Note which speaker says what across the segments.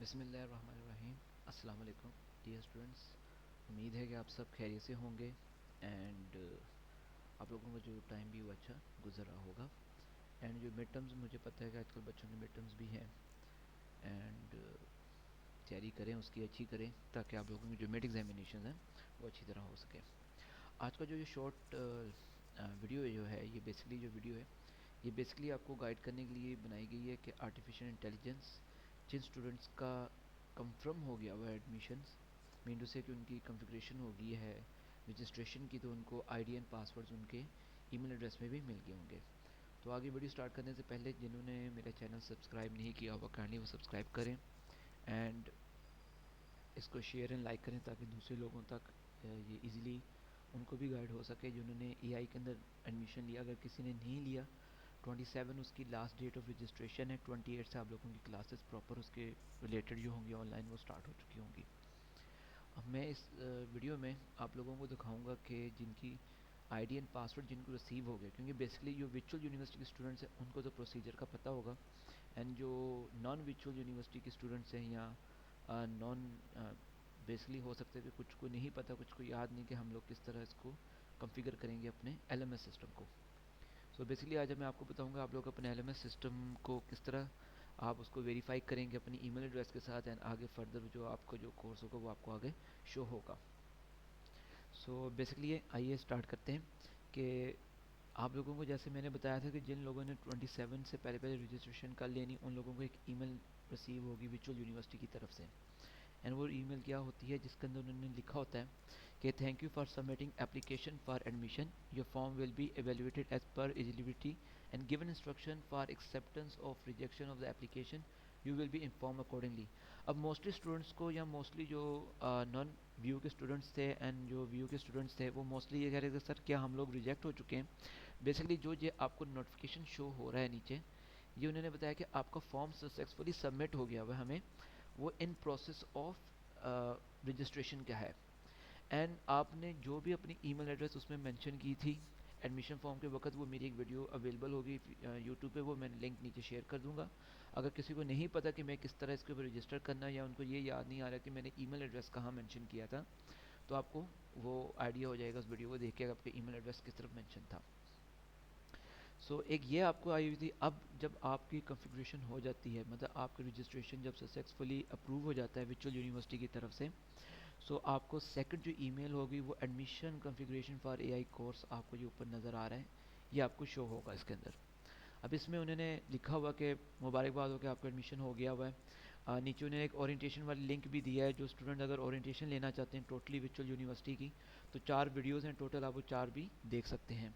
Speaker 1: بسم اللہ الرحمن الرحیم. السلام علیکم ڈیئر اسٹوڈنٹس. امید ہے کہ آپ سب خیریت سے ہوں گے اینڈ آپ لوگوں کا جو ٹائم بھی وہ اچھا گزر رہا ہوگا. اینڈ جو مڈ ٹرمز مجھے پتہ ہے کہ آج کل بچوں کے مڈ ٹرمز بھی ہیں اینڈ تیاری کریں اس کی اچھی کریں تاکہ آپ لوگوں کی جو مڈ ایگزامینیشنز ہیں وہ اچھی طرح ہو سکیں. آج کا جو یہ شارٹ ویڈیو جو ہے یہ بیسکلی آپ کو گائیڈ کرنے کے لیے بنائی گئی ہے کہ آرٹیفیشیل انٹیلیجنس جن اسٹوڈنٹس کا کنفرم ہو گیا ہوا ایڈمیشنس مین ٹو سے کہ ان کی کنفیگریشن ہو گئی ہے رجسٹریشن کی تو ان کو آئی ڈی اینڈ پاسورڈز ان کے ای میل ایڈریس میں بھی مل گئے ہوں گے. تو آگے ویڈیو سٹارٹ کرنے سے پہلے جنہوں نے میرا چینل سبسکرائب نہیں کیا ہوا کائنڈلی وہ سبسکرائب کریں اینڈ اس کو شیئر اینڈ لائک کریں تاکہ دوسرے لوگوں تک یہ ایزیلی ان کو بھی گائیڈ ہو سکے جنہوں نے اے آئی کے اندر ایڈمیشن لیا. اگر کسی نے نہیں لیا 27 اس کی لاسٹ ڈیٹ آف رجسٹریشن ہے. 28 سے آپ لوگوں کی کلاسز پراپر اس کے ریلیٹڈ جو ہوں گی آن لائن وہ سٹارٹ ہو چکی ہوں گی. اب میں اس ویڈیو میں آپ لوگوں کو دکھاؤں گا کہ جن کی آئی ڈی اینڈ پاسورڈ جن کو ریسیو ہو گیا کیونکہ بیسکلی جو ورچوئل یونیورسٹی کے اسٹوڈنٹس ہیں ان کو تو پروسیجر کا پتہ ہوگا اینڈ جو نان ورچوئل یونیورسٹی کے اسٹوڈنٹس ہیں یا نان بیسکلی ہو سکتا ہے کہ کچھ کو نہیں پتہ کچھ کو یاد نہیں کہ ہم لوگ کس طرح اس کو کنفیگر کریں گے اپنے ایل ایم ایس سسٹم کو. سو بیسکلی آج میں آپ کو بتاؤں گا آپ لوگ اپنے ایل ایم ایس سسٹم کو کس طرح آپ اس کو ویریفائی کریں گے اپنی ای میل ایڈریس کے ساتھ اینڈ آگے فردر جو آپ کا جو کورس ہوگا وہ آپ کو آگے شو ہوگا. سو بیسکلی آئیے اسٹارٹ کرتے ہیں کہ آپ لوگوں کو جیسے میں نے بتایا تھا کہ جن لوگوں نے 27 سے پہلے رجسٹریشن کر لینی ان لوگوں کو ایک ای میل ریسیو ہوگی ورچوئل یونیورسٹی کی طرف سے. اینڈ وہ ای میل کیا ہوتی ہے جس کے اندر انہوں نے لکھا ہوتا ہے کہ thank you for submitting application for admission your form will be evaluated as per eligibility and given instruction for acceptance of rejection of the application you will be inform accordingly. اب موسٹلی اسٹوڈنٹس کو یا mostly جو non VU کے students تھے and جو VU کے students تھے وہ موسٹلی یہ کہہ رہے تھے سر کیا ہم لوگ ریجیکٹ ہو چکے ہیں. بیسکلی جو یہ آپ کو نوٹیفیکیشن شو ہو رہا ہے نیچے یہ انہوں نے بتایا کہ آپ کا فارم سکسیزفلی سبمٹ ہو گیا ہوا ہے ہمیں وہ ان پروسیس آف رجسٹریشن کا ہے. اینڈ آپ نے جو بھی اپنی ای میل ایڈریس اس میں مینشن کی تھی ایڈمیشن فارم کے وقت وہ میری ایک ویڈیو اویلیبل ہوگی یوٹیوب پہ وہ میں لنک نیچے شیئر کر دوں گا. اگر کسی کو نہیں پتا کہ میں کس طرح اس کے اوپر رجسٹر کرنا ہے یا ان کو یہ یاد نہیں آ رہا کہ میں نے ای میل ایڈریس کہاں مینشن کیا تھا تو آپ کو وہ آئیڈیا ہو جائے گا اس ویڈیو کو دیکھ کے آپ کے ای میل ایڈریس کس طرف مینشن تھا. سو ایک یہ آپ کو آئی ہوئی تھی. اب جب آپ کی کنفیگریشن ہو جاتی ہے مطلب آپ کی رجسٹریشن جب سکسیزفلی اپروو ہو جاتا ہے ورچوئل یونیورسٹی کی طرف سے سو آپ کو سیکنڈ جو ای میل ہوگی وہ admission configuration for a I course آپ کو جو اوپر نظر آ رہا ہے یہ آپ کو شو ہوگا اس کے اندر. اب اس میں انہوں نے لکھا ہوا کہ مبارکباد ہو کہ آپ کا ایڈمیشن ہو گیا ہوا ہے. نیچے انہوں نے ایک اورینٹیشن والی لنک بھی دیا ہے جو اسٹوڈنٹ اگر اورینٹیشن لینا چاہتے ہیں ٹوٹلی ورچوئل یونیورسٹی کی تو 4 ویڈیوز ہیں ٹوٹل آپ وہ 4 بھی دیکھ سکتے ہیں.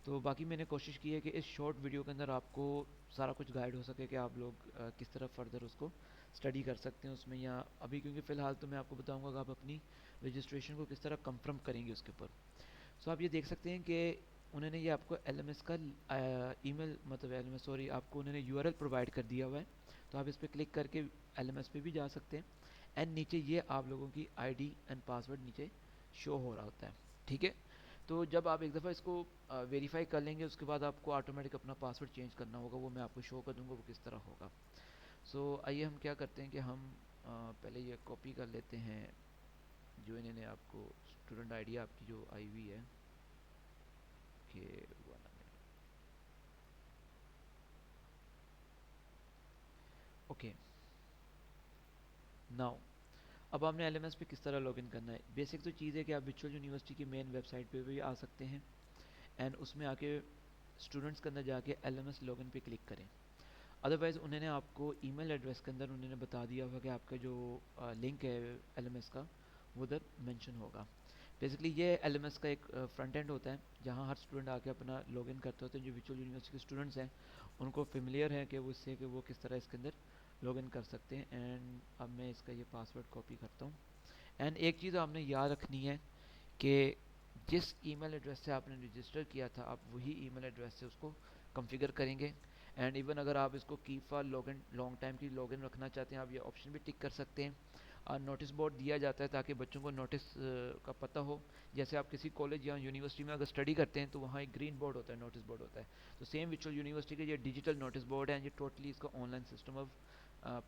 Speaker 1: تو باقی میں نے کوشش کی ہے کہ اس شارٹ ویڈیو کے اندر آپ کو سارا کچھ گائیڈ ہو سکے کہ آپ لوگ کس طرح فردر اس کو اسٹڈی کر سکتے ہیں اس میں یا ابھی کیونکہ فی الحال تو میں آپ کو بتاؤں گا کہ آپ اپنی رجسٹریشن کو کس طرح کنفرم کریں گے اس کے اوپر. سو آپ یہ دیکھ سکتے ہیں کہ انہوں نے یہ آپ کو ایل ایم ایس کا ای میل مطلب ایل ایم ایس سوری آپ کو انہوں نے یو آر ایل پرووائڈ کر دیا ہوا ہے تو آپ اس پہ کلک کر کے ایل ایم ایس پہ بھی جا سکتے ہیں. اینڈ نیچے یہ آپ لوگوں کی آئی ڈی اینڈ پاسورڈ نیچے شو ہو رہا ہوتا ہے. ٹھیک ہے تو جب آپ ایک دفعہ اس کو ویریفائی کر لیں گے اس کے بعد آپ کو آٹومیٹک اپنا پاسورڈ چینج کرنا ہوگا وہ میں آپ کو شو کر دوں گا وہ کس طرح ہوگا. سو آئیے ہم کیا کرتے ہیں کہ ہم پہلے یہ کاپی کر لیتے ہیں جو انہوں نے آپ کو اسٹوڈنٹ آئی ڈی آپ کی جو آئی ہوئی ہے کہ اوکے ناؤ. اب آپ نے ایل ایم ایس پہ کس طرح لاگ ان کرنا ہے. بیسک تو چیز ہے کہ آپ ورچوئل یونیورسٹی کی مین ویب سائٹ پہ بھی آ سکتے ہیں اینڈ اس میں آ کے اسٹوڈنٹس کے اندر جا کے L M S log in پہ کلک کریں. ادروائز انہوں نے آپ کو ای میل ایڈریس کے اندر انہوں نے بتا دیا ہوگا کہ آپ کا جو لنک ہے ایل ایم ایس کا وہ ادھر مینشن ہوگا. بیسکلی یہ ایل ایم ایس کا ایک فرنٹ اینڈ ہوتا ہے جہاں ہر اسٹوڈنٹ آ کے اپنا لاگ ان کرتے ہوتے ہیں جو ورچوئل یونیورسٹی کے اسٹوڈنٹس ہیں ان کو فیملیئر ہیں کہ وہ اس سے کہ وہ کس طرح اس کے اندر لاگ ان کر سکتے ہیں. اینڈ اب میں اس کا یہ پاسورڈ کاپی کرتا ہوں. اینڈ ایک چیز آپ نے یاد رکھنی ہے کہ جس ای میل ایڈریس سے آپ نے رجسٹر کیا تھا آپ وہی ای میل ایڈریس سے اس کو کنفیگر کریں گے. اینڈ ایون اگر آپ اس کو keep for log in long time کی لاگ ان رکھنا چاہتے ہیں آپ یہ آپشن بھی ٹک کر سکتے ہیں. نوٹس بورڈ دیا جاتا ہے تاکہ بچوں کو نوٹس کا پتہ ہو. جیسے آپ کسی کالج یا یونیورسٹی میں اگر اسٹڈی کرتے ہیں تو وہاں ایک گرین بورڈ ہوتا ہے نوٹس بورڈ ہوتا ہے. تو سیم ورچوئل یونیورسٹی کے یہ ڈیجیٹل نوٹس بورڈ ہیں یہ ٹوٹلی اس کا آن لائن سسٹم آف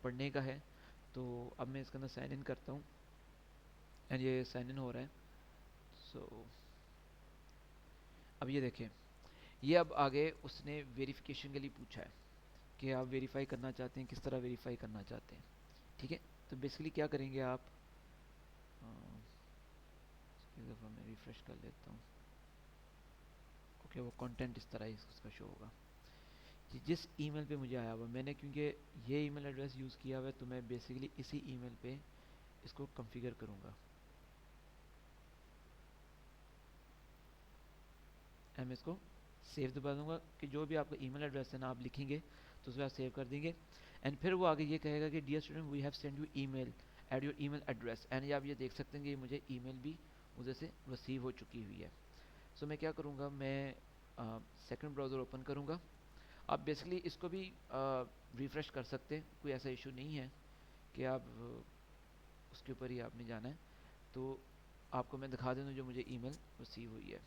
Speaker 1: پڑھنے کا ہے. تو اب میں اس کے اندر سائن ان کرتا ہوں اینڈ یہ سائن ان ہو رہا ہے. سو اب یہ دیکھیں, یہ اب آگے اس نے ویریفیکیشن کے لیے پوچھا ہے کہ آپ ویریفائی کرنا چاہتے ہیں, کس طرح ویریفائی کرنا چاہتے ہیں. ٹھیک ہے, تو بیسکلی کیا کریں گے آپ, اس کی دفعہ میں ریفریش کر لیتا ہوں. اوکے, وہ کنٹینٹ اس طرح ہی اس کا شو ہوگا. جس ای میل پہ مجھے آیا ہوا, میں نے کیونکہ یہ ای میل ایڈریس یوز کیا ہوا ہے تو میں بیسکلی اسی ای میل پہ اس کو کنفیگر کروں گا. میں اس کو سیو دبا دوں گا کہ جو بھی آپ کا ای میل ایڈریس ہے نا, آپ لکھیں گے تو اس کو آپ سیو کر دیں گے. اینڈ پھر وہ آگے یہ کہے گا کہ dear student we have send you email at your email address, and یہ آپ یہ دیکھ سکتے ہیں کہ مجھے ای میل بھی مجھے سے ریسیو ہو چکی ہوئی ہے. سو میں کیا کروں گا, میں سیکنڈ براؤزر اوپن کروں گا. آپ بیسکلی اس کو بھی ریفریش کر سکتے ہیں, کوئی ایسا ایشو نہیں ہے کہ آپ اس کے اوپر ہی آپ نے جانا ہے. تو آپ کو میں دکھا دوں جو مجھے ای میل ریسیو ہوئی ہے.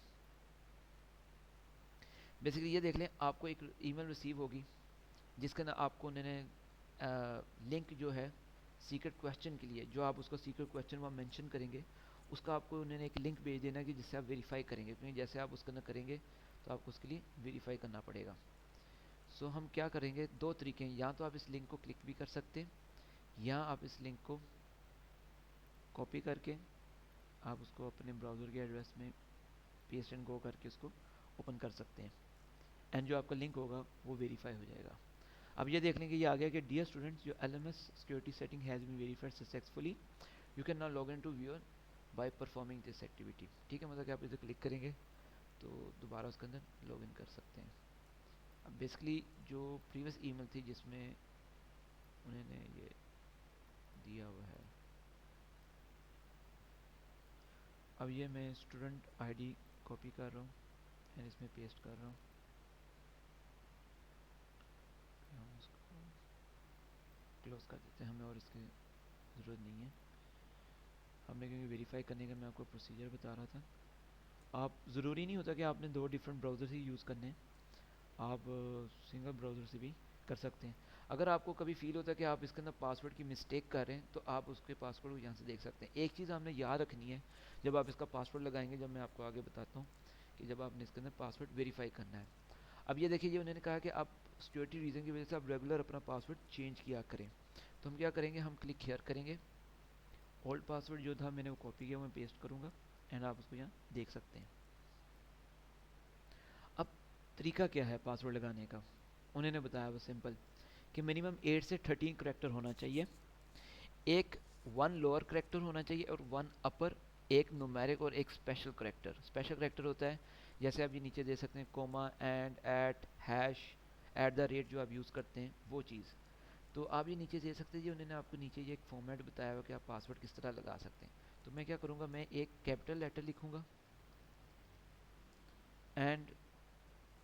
Speaker 1: بیسکلی یہ دیکھ لیں, آپ کو ایک ای میل ریسیو ہوگی جس کے اندر آپ کو انہوں نے لنک جو ہے سیکرٹ کویشچن کے لیے, جو آپ اس کو سیکرٹ کویشچن وہاں مینشن کریں گے اس کا آپ کو انہوں نے ایک لنک بھیج دینا کہ جس سے آپ ویریفائی کریں گے, کیونکہ جیسے آپ اس کے اندر کریں گے تو آپ کو اس کے لیے ویریفائی کرنا پڑے گا. سو ہم کیا کریں گے, دو طریقے ہیں, یا تو آپ اس لنک کو کلک بھی کر سکتے ہیں, یا آپ اس لنک کو کاپی کر کے آپ اس کو اپنے براؤزر کے ایڈریس میں پیسٹ اینڈ گو کر کے اس کو اوپن کر سکتے ہیں, اینڈ جو آپ کا لنک ہوگا وہ ویریفائی ہو جائے گا. اب یہ دیکھ لیں کہ یہ آ گیا کہ dear students your L M S security setting has been verified successfully, you can now log in to VU by performing this activity. ٹھیک ہے, مطلب کہ آپ اسے کلک کریں گے تو دوبارہ اس کے اندر لاگ ان کر سکتے ہیں. اب بیسکلی جو پریویس ای میل تھی جس میں انہوں نے یہ دیا ہوا ہے, اب یہ میں اسٹوڈنٹ آئی ڈی کاپی کر رہا ہوں اینڈ اس میں پیسٹ کر رہا ہوں. ہم اس کو کلوز کر دیتے ہیں, ہمیں اور اس کی ضرورت نہیں ہے. ہم نے کیونکہ ویریفائی کرنے کا میں آپ کو پروسیجر بتا رہا تھا. آپ ضروری نہیں ہوتا کہ آپ نے دو ڈفرینٹ براؤزر ہی یوز کرنے ہیں, آپ سنگل براؤزر سے بھی کر سکتے ہیں. اگر آپ کو کبھی فیل ہوتا ہے کہ آپ اس کے اندر پاسورڈ کی مسٹیک کر رہے ہیں تو آپ اس کے پاسورڈ کو یہاں سے دیکھ سکتے ہیں. ایک چیز آپ نے یاد رکھنی ہے جب آپ اس کا پاسورڈ لگائیں گے, جب میں آپ کو آگے بتاتا ہوں کہ جب آپ نے اس کے اندر پاسورڈ ویریفائی کرنا ہے. اب یہ دیکھیے, یہ انہوں نے کہا کہ آپ سیکورٹی ریزن کی وجہ سے آپ ریگولر اپنا پاسورڈ چینج کیا کریں. تو ہم کیا کریں گے, ہم کلک ہیئر کریں گے, اولڈ پاسورڈ جو تھا میں نے وہ کاپی کیا, وہ میں پیسٹ کروں گا اینڈ آپ اس کو یہاں دیکھ سکتے ہیں. اب طریقہ کیا ہے پاسورڈ لگانے کا, انہوں نے بتایا وہ سمپل کہ منیمم 8 سے 13 کریکٹر ہونا چاہیے, ایک 1 لوور کریکٹر ہونا چاہیے اور 1 اپر, ایک نومیرک اور ایک اسپیشل کریکٹر. اسپیشل کریکٹر ہوتا ہے جیسے آپ یہ نیچے دے سکتے ہیں comma, and, at, hash, at the rate جو آپ یوز کرتے ہیں وہ چیز. تو آپ یہ نیچے دے سکتے ہیں, انہوں نے آپ کو نیچے یہ ایک فارمیٹ بتایا ہوا کہ آپ پاسورڈ کس طرح لگا سکتے ہیں. تو میں کیا کروں گا, میں ایک کیپٹل لیٹر لکھوں گا اینڈ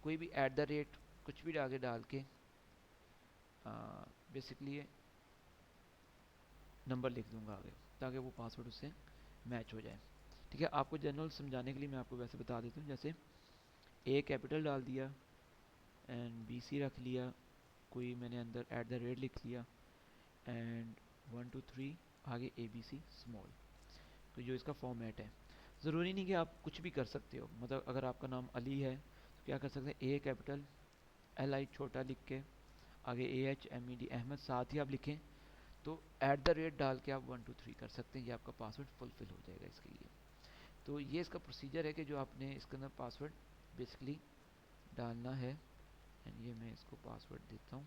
Speaker 1: کوئی بھی ایٹ دا ریٹ کچھ بھی آگے ڈال کے بیسکلی نمبر لکھ دوں گا آگے تاکہ وہ پاسورڈ اس سے میچ ہو جائے. ٹھیک ہے, آپ کو جنرل سمجھانے کے لیے میں آپ کو ویسے بتا دیتا ہوں, جیسے اے کیپٹل ڈال دیا اینڈ بی سی رکھ لیا, کوئی میں نے اندر ایٹ دا ریٹ لکھ لیا اینڈ 1 2 3 آگے اے بی سی اسمال, تو جو اس کا فارمیٹ ہے. ضروری نہیں کہ آپ کچھ بھی کر سکتے ہو, مطلب اگر آپ کا نام علی ہے تو کیا کر سکتے ہیں, اے کیپٹل, ایل آئی چھوٹا لکھ کے آگے A H M E D Ahmed ساتھ ہی آپ لکھیں, تو ایٹ دا ریٹ ڈال کے آپ 1 2 3 کر سکتے ہیں, یہ آپ کا پاسورڈ فلفل ہو جائے گا اس کے لیے. تو یہ اس کا پروسیجر ہے کہ جو آپ نے اس کے اندر پاسورڈ بیسکلی ڈالنا ہے. اینڈ یہ میں اس کو پاسورڈ دیتا ہوں,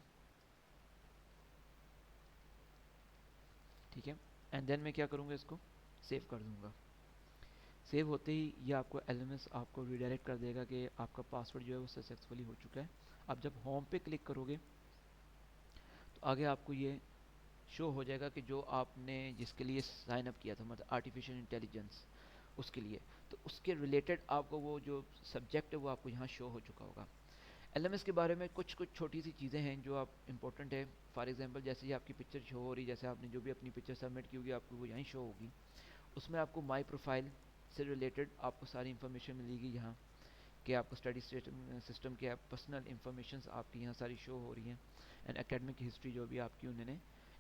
Speaker 1: ٹھیک ہے, اینڈ دین میں کیا کروں گا, اس کو سیو کر دوں گا. سیو ہوتے ہی یہ آپ کو ایل ایم ایس آپ کو ریڈائریکٹ کر دے گا کہ آپ کا پاسورڈ جو ہے وہ سکسیزفلی ہو چکا ہے. اب جب ہوم پہ کلک کرو گے تو آگے آپ کو یہ شو ہو جائے گا کہ جو آپ نے جس کے لیے سائن اپ کیا تھا, مطلب آرٹیفیشیل انٹیلیجنس اس کے لیے, تو اس کے ریلیٹڈ آپ کو وہ جو سبجیکٹ ہے وہ آپ کو یہاں شو ہو چکا ہوگا. ایل ایم ایس کے بارے میں کچھ چھوٹی سی چیزیں ہیں جو آپ امپورٹنٹ ہے. فار ایگزامپل جیسے یہ آپ کی پکچر شو ہو رہی, جیسے آپ نے جو بھی اپنی پکچر سبمٹ کی ہوگی آپ کو وہ یہیں شو ہوگی. اس میں آپ کو مائی پروفائل سے ریلیٹڈ آپ کو ساری انفارمیشن ملے گی یہاں, کہ آپ کو اسٹڈی سسٹم کے پرسنل انفارمیشنس آپ کی یہاں ساری شو ہو رہی ہیں, اینڈ اکیڈمک ہسٹری جو بھی آپ کی انہوں نے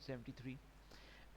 Speaker 1: 73।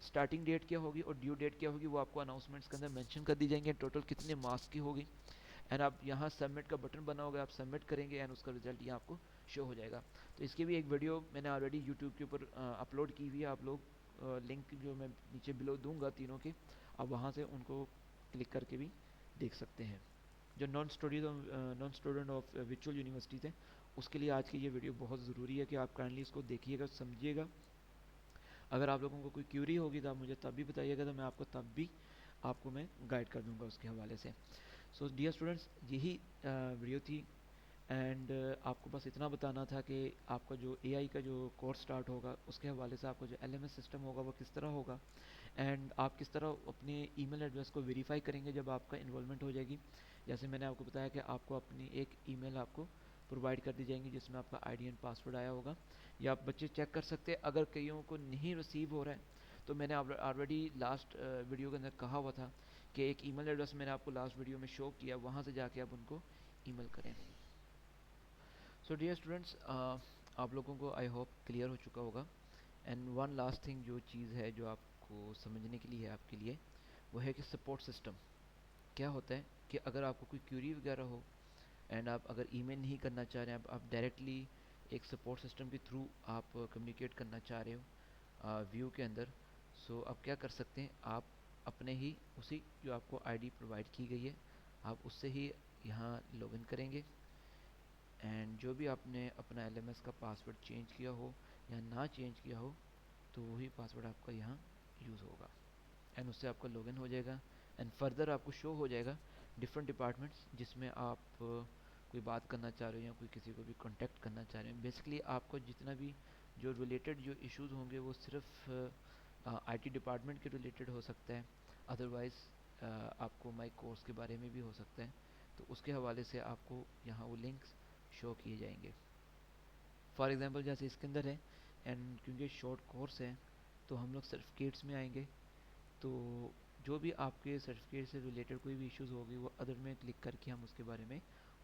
Speaker 1: اسٹارٹنگ ڈیٹ کیا ہوگی اور ڈیو ڈیٹ کیا ہوگی وہ آپ کو اناؤنسمنٹس کے اندر مینشن کر دی جائیں گے، ٹوٹل کتنے مارکس کی ہوگی. اینڈ آپ یہاں سبمٹ کا بٹن بنا ہوگا، آپ سبمٹ کریں گے اینڈ اس کا رزلٹ یہاں آپ کو شو ہو جائے گا. تو اس کی بھی ایک ویڈیو میں نے آلریڈی یوٹیوب کے اوپر اپلوڈ کی ہوئی ہے. آپ لوگ لنک جو میں نیچے بلو دوں گا تینوں کے، آپ وہاں سے ان کو کلک کر کے بھی دیکھ سکتے ہیں. جو naan student of virtual universities ہیں اس کے لیے آج کی یہ ویڈیو بہت ضروری ہے کہ آپ کائنڈلی اس کو دیکھیے گا، سمجھیے گا. اگر آپ لوگوں کو کوئی کیوری ہوگی تو آپ مجھے تب بھی بتائیے گا، تو میں آپ کو تب بھی آپ کو میں گائڈ کر دوں گا اس کے حوالے سے. سو ڈیئر اسٹوڈنٹس، یہی ویڈیو تھی. اینڈ آپ کو بس اتنا بتانا تھا کہ آپ کا جو اے آئی کا جو کورس سٹارٹ ہوگا اس کے حوالے سے آپ کا جو ایل ایم ایس سسٹم ہوگا وہ کس طرح ہوگا، اینڈ آپ کس طرح اپنے ای میل ایڈریس کو ویریفائی کریں گے جب آپ کا انرولمنٹ ہو جائے گی. جیسے میں نے آپ کو بتایا کہ آپ کو اپنی ایک ای میل آپ کو پرووائڈ کر دی جائیں گی جس میں آپ کا آئی ڈی اینڈ پاسورڈ آیا ہوگا. یا آپ بچے چیک کر سکتے ہیں اگر کئیوں کو نہیں ریسیو ہو رہا ہے تو میں نے آلریڈی لاسٹ ویڈیو کے اندر کہا ہوا تھا کہ ایک ای میل ایڈریس میں نے آپ کو لاسٹ ویڈیو میں شو کیا، وہاں سے جا کے آپ ان کو ای میل کریں. سو ڈیئر اسٹوڈنٹس، آپ لوگوں کو آئی ہوپ کلیئر ہو چکا ہوگا. اینڈ ون لاسٹ تھنگ جو چیز ہے جو آپ کو سمجھنے کے لیے ہے آپ کے لیے، وہ ہے کہ سپورٹ سسٹم کیا ہوتا ہے. کہ اگر آپ کو کوئی کیوری وغیرہ ہو اینڈ آپ اگر ای میل نہیں کرنا چاہ رہے ہیں، آپ ڈائریکٹلی ایک سپورٹ سسٹم کے تھرو آپ کمیونیکیٹ کرنا چاہ رہے ہو ویو کے اندر، سو آپ کیا کر سکتے ہیں، آپ اپنے ہی اسی جو آپ کو آئی ڈی پرووائڈ کی گئی ہے آپ اس سے ہی یہاں لاگ ان کریں گے. اینڈ جو بھی آپ نے اپنا ایل ایم ایس کا پاسورڈ چینج کیا ہو یا نہ چینج کیا ہو تو وہی پاسورڈ آپ کا یہاں یوز ہوگا اینڈ اس سے آپ کا لاگ ان ہو جائے گا. اینڈ فردر آپ کو شو ہو جائے گا ڈفرینٹ ڈپارٹمنٹس جس میں آپ کوئی بات کرنا چاہ رہے ہو یا کوئی کسی کو بھی کانٹیکٹ کرنا چاہ رہے ہیں. بیسکلی آپ کو جتنا بھی جو ریلیٹڈ جو ایشوز ہوں گے وہ صرف آئی ٹی ڈپارٹمنٹ کے ریلیٹڈ ہو سکتا ہے، ادروائز آپ کو مائی کورس کے بارے میں بھی ہو سکتا ہے. تو اس کے حوالے سے آپ کو یہاں وہ لنکس شو کیے جائیں گے. فار ایگزامپل جیسے اس کے اندر ہے، اینڈ کیونکہ شارٹ کورس ہے تو ہم لوگ سرٹیفکیٹس میں آئیں گے. تو جو بھی آپ کے سرٹیفکیٹ سے ریلیٹڈ کوئی بھی ایشوز ہوگی وہ ادر میں کلک کر کے ہم اس کے بارے میں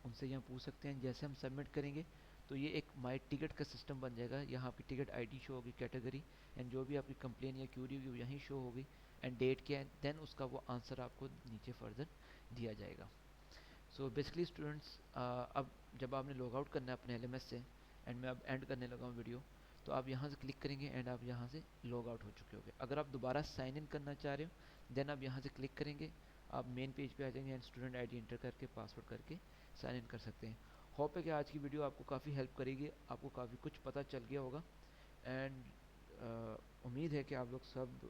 Speaker 1: ان سے یہاں پوچھ سکتے ہیں. جیسے ہم سبمٹ کریں گے تو یہ ایک مائی ٹکٹ کا سسٹم بن جائے گا. یہاں آپ کی ٹکٹ آئی ڈی شو ہوگی، کیٹیگری، اینڈ جو بھی آپ کی کمپلین یا کیوری ہوگی وہ یہیں شو ہوگی اینڈ ڈیٹ کیا ہے، دین اس کا وہ آنسر آپ کو نیچے فردر دیا جائے گا. سو بیسکلی اسٹوڈنٹس، اب جب آپ نے لاگ آؤٹ کرنا ہے اپنے ایل ایم ایس سے، اینڈ میں اب اینڈ کرنے لگا ہوں ویڈیو، تو آپ یہاں سے کلک کریں گے اینڈ آپ یہاں سے لاگ آؤٹ ہو چکے ہوگے. اگر آپ دوبارہ سائن ان کرنا چاہ رہے ہو دین آپ یہاں سے کلک کریں گے، آپ مین پیج پہ آ جائیں گے and student I D enter کر کے پاسورڈ کر کے سائن ان کر سکتے ہیں. ہوپ ہے کہ آج کی ویڈیو آپ کو کافی ہیلپ کرے گی، آپ کو کافی کچھ پتہ چل گیا ہوگا. اینڈ امید ہے کہ آپ لوگ سب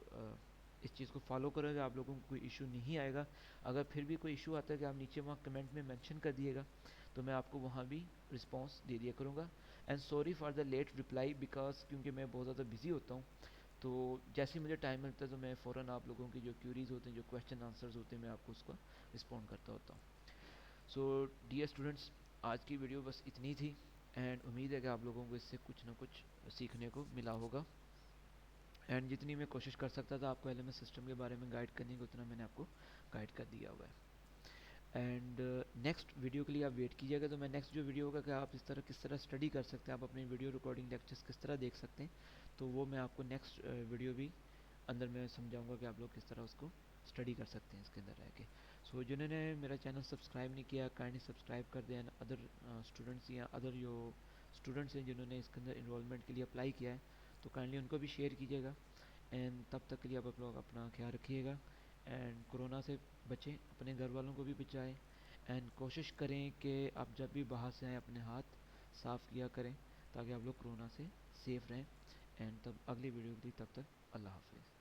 Speaker 1: اس چیز کو فالو کرو گے، آپ لوگوں کو کوئی ایشو نہیں آئے گا. اگر پھر بھی کوئی ایشو آتا ہے کہ آپ نیچے وہاں کمنٹ میں مینشن کر دیے گا تو میں آپ کو وہاں بھی رسپانس دے دیا کروں گا. And sorry for the late reply because کیونکہ میں بہت زیادہ بزی ہوتا ہوں، تو جیسے مجھے ٹائم ملتا ہے تو میں فوراً آپ لوگوں کی جو کیوریز ہوتے ہیں، جو کویشچن آنسرز ہوتے ہیں، میں آپ کو اس کا رسپونڈ کرتا ہوتا ہوں. سو ڈیئر اسٹوڈنٹس، آج کی ویڈیو بس اتنی تھی اینڈ امید ہے کہ آپ لوگوں کو اس سے کچھ نہ کچھ سیکھنے کو ملا ہوگا. اینڈ جتنی میں کوشش کر سکتا تھا آپ کو ایل ایم ایس سسٹم کے بارے میں گائڈ کرنے کی، اتنا میں نے آپ کو گائڈ کر دیا ہوا ہے. اینڈ نیکسٹ ویڈیو کے لیے آپ ویٹ کیجیے گا. تو میں نیکسٹ جو ویڈیو ہوگا کہ آپ کس طرح اسٹڈی کر سکتے ہیں، آپ اپنی ویڈیو ریکارڈنگ لیکچرس کس طرح دیکھ سکتے ہیں، تو وہ میں آپ کو نیکسٹ ویڈیو بھی اندر میں سمجھاؤں گا کہ آپ لوگ کس طرح اس کو اسٹڈی کر سکتے ہیں اس کے اندر رہ کے. سو جنہوں نے میرا چینل سبسکرائب نہیں کیا کائنڈلی سبسکرائب کر دیں. ادر اسٹوڈنٹس یا ادر جو اسٹوڈنٹس ہیں جنہوں نے اس کے اندر انرولمنٹ کے لیے اپلائی کیا ہے تو کائنڈلی ان کو بھی شیئر کیجیے گا. اینڈ تب تک کے لیے آپ لوگ اپنا خیال رکھیے گا اینڈ کرونا سے بچیں، اپنے گھر والوں کو بھی بچائیں. اینڈ کوشش کریں کہ آپ جب بھی باہر سے آئیں اپنے ہاتھ صاف کیا کریں تاکہ آپ لوگ کرونا سے سیف رہیں. اینڈ تب اگلی ویڈیو کے لیے تب تک اللہ حافظ.